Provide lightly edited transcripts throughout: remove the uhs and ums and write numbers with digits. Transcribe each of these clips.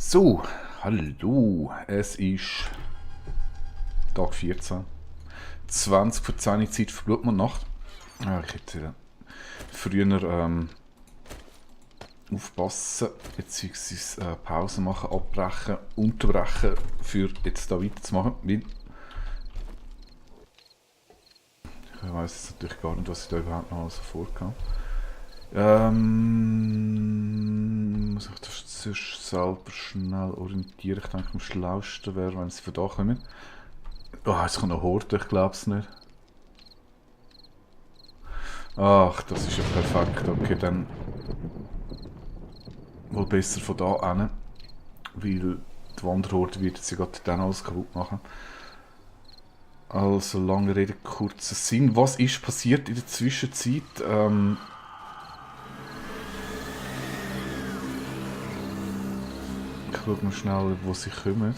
So, hallo, es ist Tag 14, 20 vor 10 Uhr Zeit für Blutmondnacht. Ich hätte wieder früher aufpassen, beziehungsweise Pause machen, abbrechen, unterbrechen, für jetzt da weiterzumachen, weil ich weiß jetzt natürlich gar nicht, was ich da überhaupt noch so vorkam. Muss ich das sonst selber schnell orientieren? Ich denke, am schlausten wäre, wenn sie von da kommen. Oh, jetzt kommt noch Horde, ich glaube es nicht. Ach, das ist ja perfekt. Okay, dann wohl besser von da hin. Weil die Wanderhorde wird jetzt ja gerade dann alles kaputt machen. Also, lange Rede, kurzer Sinn. Was ist passiert in der Zwischenzeit? Ich schaue mal schnell, wo sie kommen.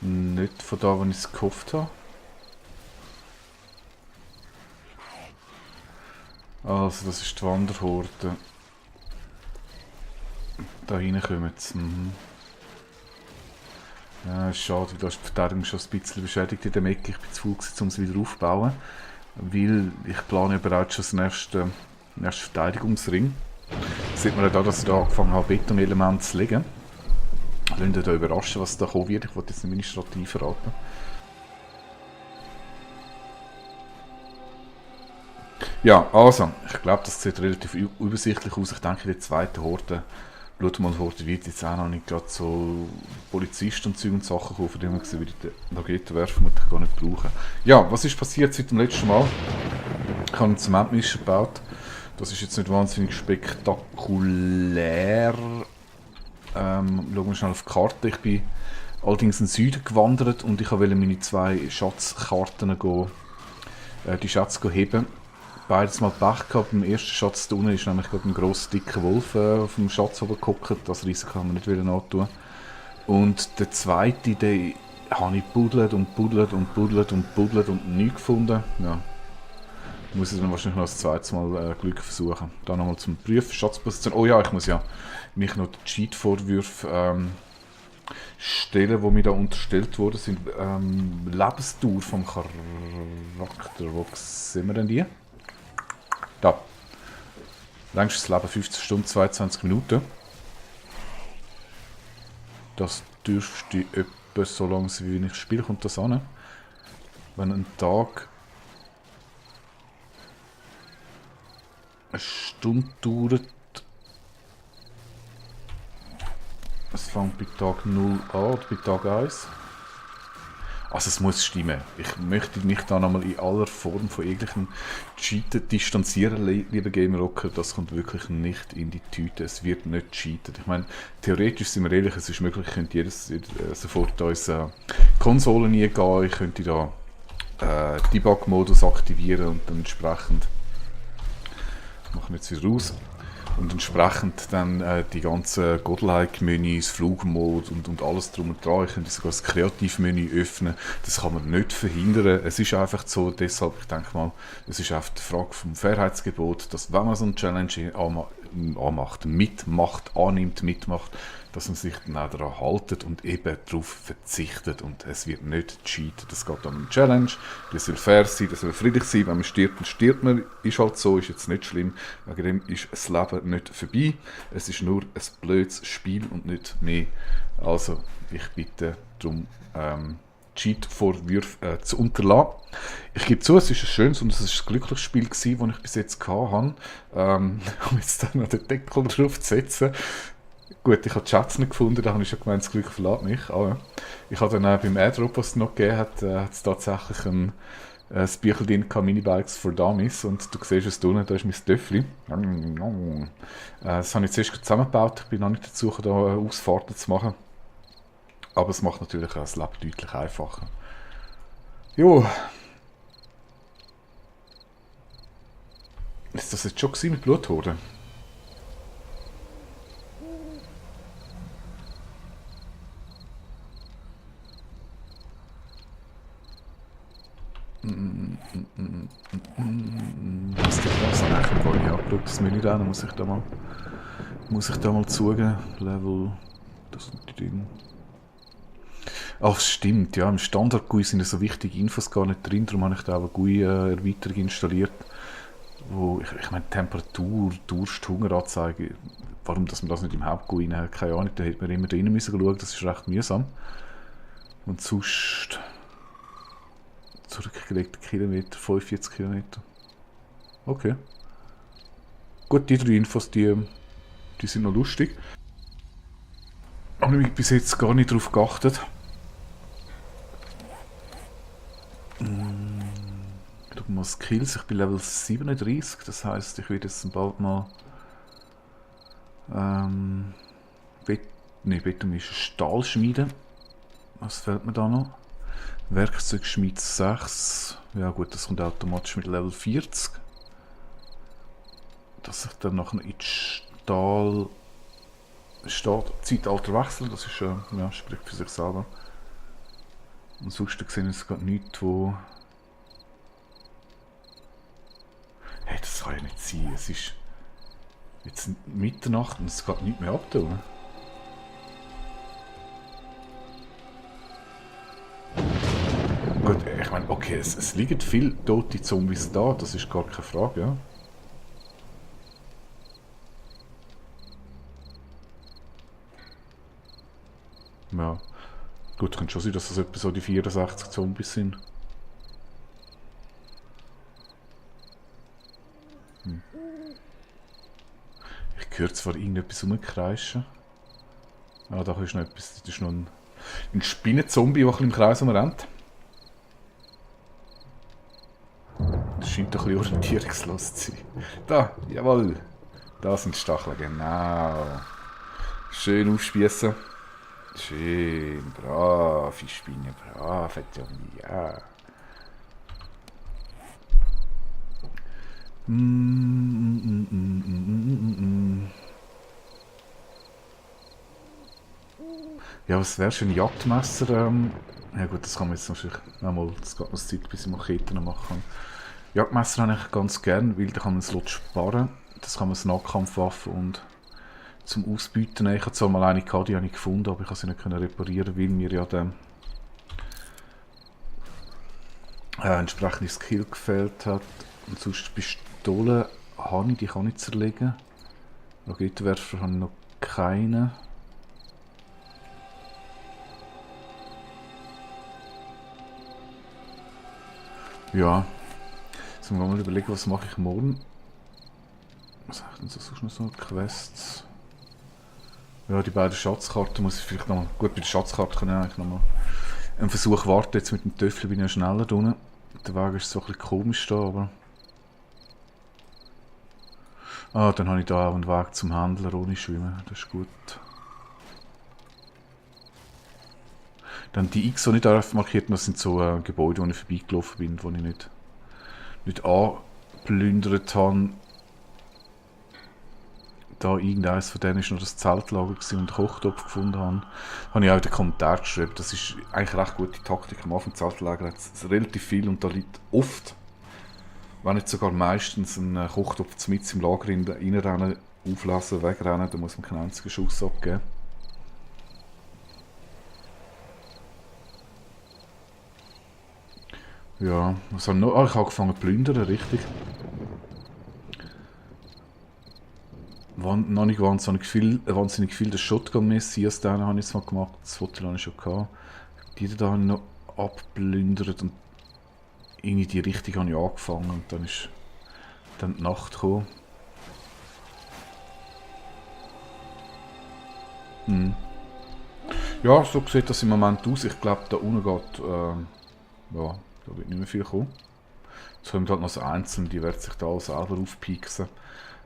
Nicht von da, wo ich es gehofft habe. Also, das ist die Wanderhorde. Da hinten kommen sie. Ja, ist schade, da ist die Verteidigung schon ein bisschen beschädigt in der Ecke. Ich bin zu faul, um sie wieder aufzubauen. Weil ich plane bereits schon den nächsten Verteidigungsring. Sieht man ja da, dass ich da angefangen habe, Betonelemente zu legen. Lasst euch da überraschen, was da kommen wird. Ich wollte jetzt nicht meine Strategie verraten. Ja, also, ich glaube, das sieht relativ übersichtlich aus. Ich denke, die zweite Horde, Blutmondhorde, wird jetzt auch noch nicht gerade so Polizisten und Zeug und Sachen kommen, von denen man gesehen, würde die Raketenwerfer vermutlich gar nicht brauchen. Ja, was ist passiert seit dem letzten Mal? Ich habe einen Zementmischer gebaut. Das ist jetzt nicht wahnsinnig spektakulär. Schauen wir schnell auf die Karte. Ich bin allerdings in den Süden gewandert und ich wollte meine zwei Schatzkarten die Schätze heben. Beides mal Pech gehabt. Beim ersten Schatz da unten ist nämlich gerade ein grosser, dicker Wolf auf dem Schatz oben gehockt. Das Risiko kann man nicht wieder antun. Und der zweite, den habe ich buddelt und buddelt und buddelt und buddelt und nichts gefunden. Ja. Muss ich dann wahrscheinlich noch das zweite Mal Glück versuchen. Dann nochmal zum Prüfen, Schatzposition. Oh ja, ich muss ja mich noch die Cheat-Vorwürfe stellen, die mir da unterstellt wurden, sind Lebensdauer vom Charakter. Wo sehen wir denn die? Da. Längstes Leben 15 Stunden, 22 Minuten. Das dürfte etwa so lang sein, wie ich spiele, kommt das an. Wenn ein Tag eine Stunde dauert, es fängt bei Tag 0 an oder bei Tag 1. Also es muss stimmen. Ich möchte mich da nochmal in aller Form von jeglichem Cheaten distanzieren, lieber Gamerocker. Das kommt wirklich nicht in die Tüte. Es wird nicht cheaten. Ich meine, theoretisch sind wir ehrlich, es ist möglich, ich könnte sofort unsere Konsolen eingehen, ich könnte da Debug-Modus aktivieren und dann entsprechend machen wir jetzt wieder raus. Und entsprechend dann die ganzen Godlike-Menüs, Flugmode und alles drum und dran. Ich könnte sogar das Kreativmenü öffnen. Das kann man nicht verhindern. Es ist einfach so, deshalb, ich denke mal, es ist einfach die Frage vom Fairheitsgebot, dass wenn man so eine Challenge mitmacht, dass man sich dann auch daran haltet und eben darauf verzichtet. Und es wird nicht cheaten. Das geht um eine Challenge, das soll fair sein, das soll friedlich sein. Wenn man stirbt, dann stirbt man. Ist halt so, ist jetzt nicht schlimm. Wegen dem ist das Leben nicht vorbei. Es ist nur ein blödes Spiel und nicht mehr. Also, ich bitte darum, Cheat-Vorwürfe zu unterlassen. Ich gebe zu, es ist ein schönes und es ist ein glückliches Spiel gewesen, das ich bis jetzt hatte. Um jetzt dann noch den Deckel drauf zu setzen. Gut, ich habe die Chats nicht gefunden, da habe ich schon gemeint, das Glück verlässt mich. Aber ich habe dann beim Airdrop, was es noch gegeben hat, es tatsächlich ein Büchlein drin gehabt, Minibikes for Dummies. Und du siehst es da unten, da ist mein Töffli. Das habe ich zuerst zusammengebaut, ich bin noch nicht dazu gekommen, da Ausfahrten zu machen. Aber es macht natürlich auch das Leben deutlich einfacher. Jo. Ist das jetzt schon mit Bluthorde? Was gibt das? Ich habe gar nicht angeschaut, das das Menü rein, muss ich da mal zugeben. Level, das sind die Dinge. Ach, stimmt, ja, im Standard-GUI sind so wichtige Infos gar nicht drin, darum habe ich da auch eine GUI-Erweiterung installiert, wo, ich meine, Temperatur, Durst, Hungeranzeige, warum dass man das nicht im Haupt-GUI hat, keine Ahnung, da hätte man immer drinnen müssen schauen, das ist recht mühsam. Und sonst zurückgelegte Kilometer, 45 Kilometer. Okay. Gut, die 3 Infos, die sind noch lustig. Habe ich bis jetzt gar nicht darauf geachtet. Schauen wir mal Skills, ich bin Level 37, das heisst, ich werde jetzt bald mal Beton ist Stahl schmieden. Was fällt mir da noch? Werkzeugschmied 6. Ja gut, das kommt automatisch mit Level 40. Dass ich dann nachher in die Zeitalter wechsle, das ist ja, spricht für sich selber. Und sonst sehe ich gerade nichts, wo... Hey, das kann ja nicht sein. Es ist jetzt Mitternacht und es geht nicht mehr abtun. Gut, ich meine, okay, es liegen viele tote Zombies da, das ist gar keine Frage, ja. Ja. Gut, könnte schon sein, dass das etwa so die 64 Zombies sind. Ich höre zwar irgendetwas rumkreischen. Ah, da ist noch etwas, das ist noch ein Spinnenzombie, der ein bisschen im Kreis rumrennt. Das scheint doch ein bisschen orientierungslos zu sein. Da, jawohl. Da sind die Stacheln, genau. Schön aufspießen. Schön, brav, ich Spinne, brav, ja. Ja, was wäre für ein Jagdmesser? Ja gut, das kann man jetzt natürlich nochmal, das geht noch Zeit, bis ich Macheten machen kann. Jagdmesser habe ich ganz gern, weil da kann man einen Slot sparen. Das kann man als Nahkampfwaffe und zum Ausbieten nehmen. Ich habe zwar mal eine gehabt, die habe ich gefunden, aber ich konnte sie nicht reparieren, weil mir ja der entsprechende Skill gefehlt hat. Und sonst Pistolen habe ich, die kann ich zerlegen. Raketenwerfer habe ich noch keine. Ja. Jetzt müssen wir mal überlegen, was mache ich morgen. Was habe ich denn sonst noch so Quests? Ja, die beiden Schatzkarten muss ich vielleicht nochmal... Gut, bei der Schatzkarte kann ich eigentlich nochmal einen Versuch warten. Jetzt mit dem Töffel bin ich ja schneller drunter. Der Weg ist so ein bisschen komisch da, aber... Ah, dann habe ich da auch einen Weg zum Händler ohne Schwimmen. Das ist gut. Dann die X, die ich da markiert habe, das sind so Gebäude, wo ich vorbeigelaufen bin, wo ich nicht angeplündert habe. Da irgendeines von denen war noch das Zeltlager und einen Kochtopf gefunden habe, habe ich auch in den Kommentar geschrieben. Das ist eigentlich eine recht gute Taktik. Am Anfang Zeltlager hat es relativ viel und da liegt oft, wenn nicht sogar meistens, ein Kochtopf mit im Lager reinrennen, auflassen, wegrennen, da muss man keinen einzigen Schuss abgeben. Ja, was habe ich noch? Ah, ich habe angefangen zu plündern, richtig. Noch nicht wahnsinnig viel das Shotgun-Messias, den habe ich jetzt mal gemacht, das Foto habe ich schon gehabt. Die da habe ich noch abplündert und in die Richtung habe ich angefangen und dann ist dann die Nacht gekommen. Ja, so sieht das im Moment aus. Ich glaube, da unten geht, ja, da wird nicht mehr viel kommen. Jetzt kommt halt noch so einzeln, die werden sich da alle selber aufpieksen.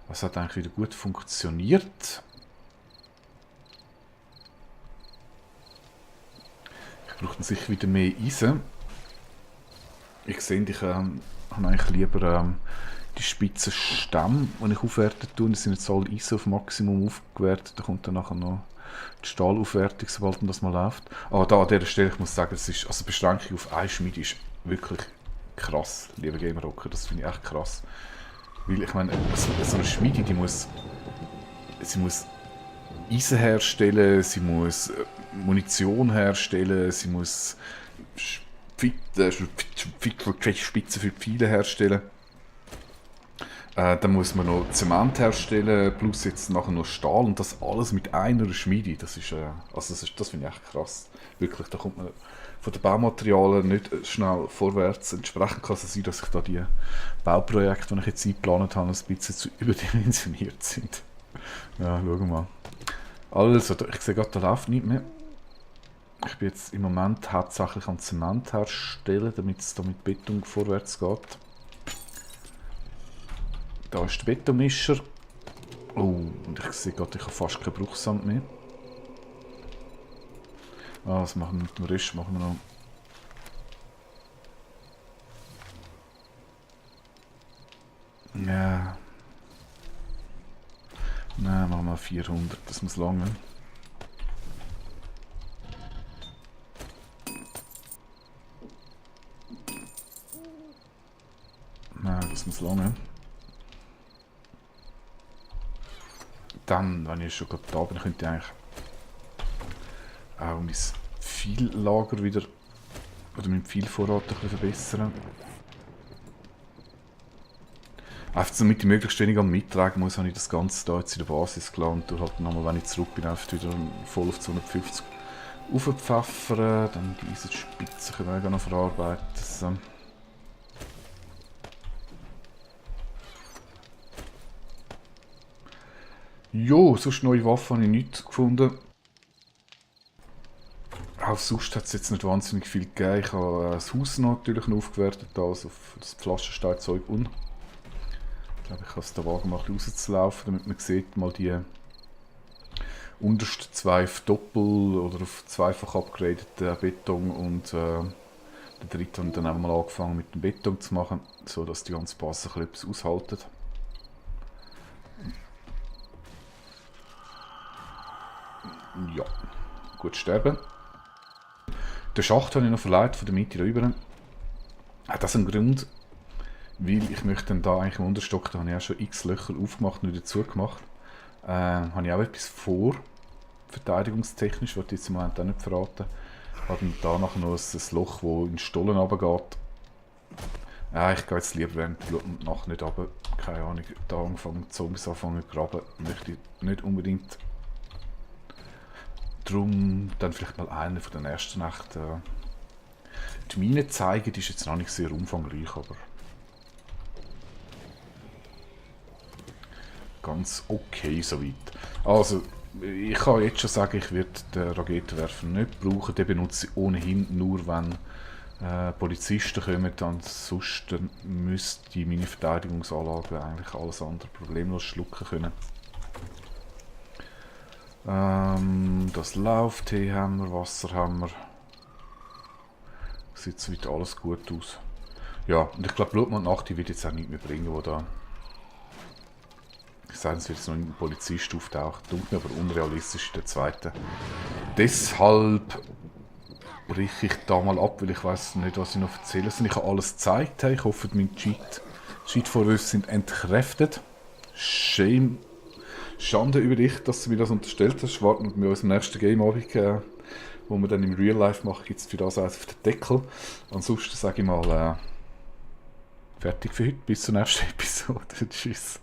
Das hat eigentlich wieder gut funktioniert. Ich brauche sicher wieder mehr Eisen. Ich sehe, ich habe eigentlich lieber die spitzen Stämme, die ich aufwerten tue. Die sind jetzt alle Eisen auf Maximum aufgewertet. Da kommt dann nachher noch die Stahlaufwertung, sobald das mal läuft. Aber da an dieser Stelle, ich muss sagen, es ist, also die Beschränkung auf eine Schmiede ist wirklich krass, lieber Gamerocker. Das finde ich echt krass. Weil ich meine, so eine Schmiede, sie muss Eisen herstellen, sie muss Munition herstellen, sie muss Spitzen für die Pfeile herstellen. Dann muss man noch Zement herstellen, plus jetzt nachher noch Stahl und das alles mit einer Schmiede. Das ist, das finde ich echt krass. Wirklich, da kommt man von den Baumaterialien nicht schnell vorwärts. Entsprechend kann es sein, dass ich da die Bauprojekte, die ich jetzt eingeplant habe, ein bisschen zu überdimensioniert sind. Ja, schauen wir mal. Also, ich sehe gerade, da läuft nichts mehr. Ich bin jetzt im Moment hauptsächlich am Zement herstellen, damit es da mit Beton vorwärts geht. Da ist der Betonmischer. Oh, und ich sehe gerade, ich habe fast keinen Bruchsand mehr. Ah, was machen wir mit dem Rest? Machen wir noch. Ja. Nein, machen wir 400, das muss lange. Nein, das muss lange. Dann, wenn ich schon gerade da bin, könnte ich eigentlich auch mein Pfeillager wieder, oder meinen Pfeilvorrat ein bisschen verbessern. Einfach damit ich möglichst wenig am mittragen muss, habe ich das Ganze da jetzt in der Basis gelassen und halt nochmal, wenn ich zurück bin, einfach wieder voll auf 250 aufpfeffern. Dann die Eisenspitze können wir auch noch verarbeiten. So. Jo, sonst neue Waffen habe ich nicht gefunden. Auch sonst hat es jetzt nicht wahnsinnig viel gegeben. Ich habe das Haus natürlich noch aufgewertet, also auf das Pflastersteinzeug und ich glaube, ich habe es da wagen, mal rauszulaufen, damit man sieht, mal die untersten zwei auf Doppel- oder auf zweifach upgradeten Beton und der dritte haben dann auch mal angefangen mit dem Beton zu machen, so dass die ganze Basis etwas aushalten. Ja, gut sterben. Den Schacht habe ich noch verleiht von der Mitte rüber. Hat das einen Grund? Weil ich möchte dann da eigentlich im Unterstock, da habe ich auch schon x Löcher aufgemacht und wieder zugemacht. Habe ich auch etwas vor, verteidigungstechnisch, was ich jetzt im Moment auch nicht verraten. Habe dann da nachher noch ein Loch, das in den Stollen runtergeht. Ich gehe jetzt lieber während der Nacht nicht runter. Keine Ahnung, da anfangen Zombies anfangen zu graben, möchte ich nicht unbedingt. Darum dann vielleicht mal eine von den ersten Nächten die Mine zeigen, die ist jetzt noch nicht sehr umfangreich, aber ganz okay soweit. Also, ich kann jetzt schon sagen, ich werde den Raketenwerfer nicht brauchen. Den benutze ich ohnehin nur, wenn Polizisten kommen. Ansonsten müsste meine Verteidigungsanlage eigentlich alles andere problemlos schlucken können. Das läuft, Tee haben wir, Wasser haben wir. Sieht soweit alles gut aus. Ja, und ich glaube, Blutmond Nacht wird jetzt auch nicht mehr bringen, wo da. Ich sage, es wird jetzt noch ein Polizist auftauchen. Tut mir aber unrealistisch in der zweiten. Deshalb breche ich da mal ab, weil ich weiß nicht, was ich noch erzählen soll. Ich habe alles gezeigt. Ich hoffe, meine Cheat-Vorwürfe sind entkräftet. Schande über dich, dass du mir das unterstellt hast. Warten wir uns im nächsten Game-Abend, wo wir dann im Real Life machen, gibt es für das eins auf den Deckel. Ansonsten sage ich mal, fertig für heute. Bis zur nächsten Episode. Tschüss.